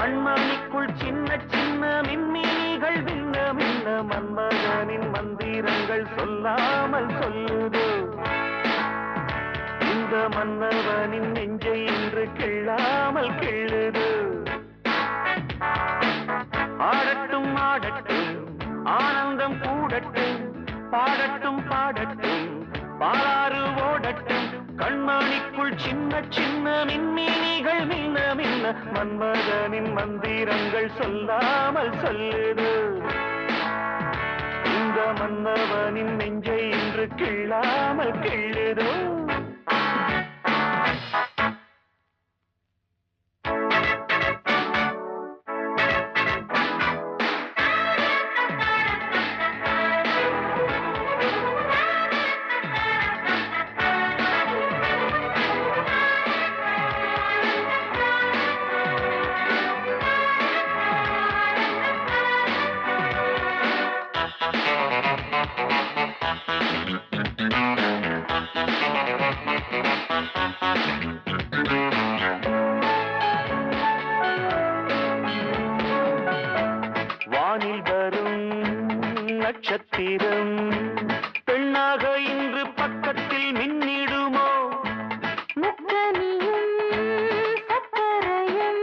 கண்மணிக்குள் சின்ன சின்ன மின்மினிகள் மின்ன மின்ன மன்மதனின் மந்திரங்கள் சொல்லாமல் சொல்லுதோ இந்த மன்னவனின் நெஞ்சை இன்று கிள்ளாமல் கிள்ளுது ஆடட்டும் ஆடட்டும் ஆனந்தம் கூடட்டும் பாடட்டும் பாடட்டும் பாலாறு ஓடட்டும் கண்மணிக்குள் சின்ன சின்ன மின்மினிகள் மின்ன மின்ன மன்மதனின் மந்திரங்கள் சொல்லாமல் சொல்லுது இந்த மன்னவனின் நெஞ்சை இன்று கிள்ளாமல் கிள்ளுதோ வானில் வரும் நட்சத்திரம் பெண்ணாக இன்று பக்கத்தில் மின்னிடுமோ முக்கனியும் சக்கரையும்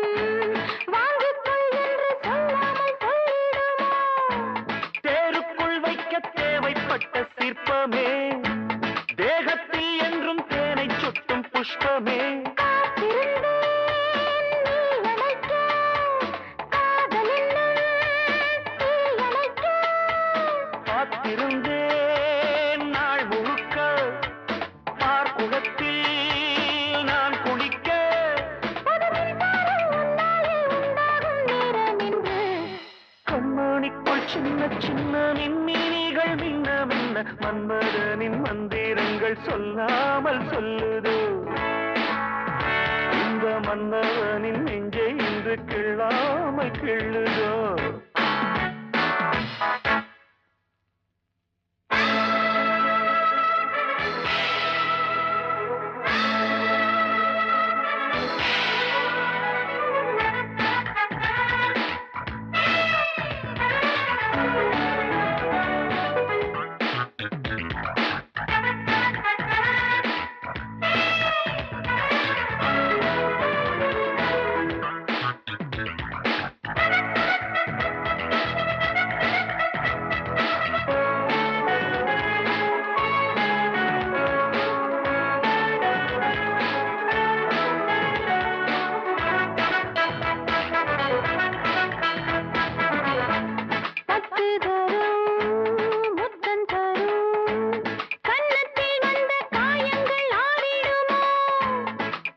வாங்கிக்கொள் என்று சொல்லாமல் சொல்லிடுமோ தேருக்குள் வைக்க தேவைப்பட்ட சிற்பமே தேகத்தில் என்றும் தேனை சுட்டும் புஷ்பமே காத்திருந்தேன் நாள் முழுக்க பார்க்குளத்தில் நான் குளிக்க கண்மணிக்குள் சின்ன சின்ன மின்மினிகள் மின்ன மின்ன மன்மதனின் மந்திரங்கள் சொல்லாமல் சொல்லுது இந்த மன்னவனின் நெஞ்சை இன்று கிள்ளாமல் கிள்ளுதோ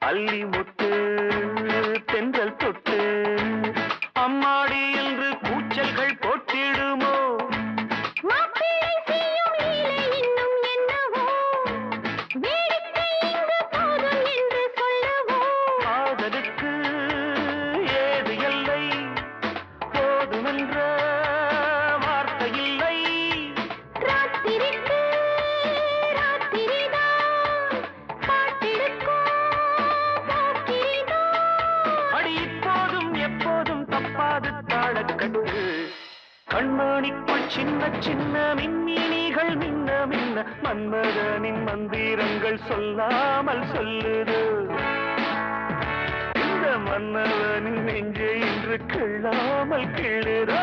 அள்ளி முட்டு தென்றல் தொட்டு அம்மாடி என்று கூச்சல்கள் போட்டிடுமோ காதலுக்கு ஏது எல்லை போதுமென்ற வார்த்தை இல்லை எப்போதும் தப்பாது தாளக்கட்டு கண்மணிக்குள் சின்ன சின்ன மின்மினிகள் மின்ன மின்ன மன்மதனின் மந்திரங்கள் சொல்லாமல் சொல்லுது இந்த மன்னவனின் நெஞ்சை இன்று கிள்ளாமல் கிள்ளுதோ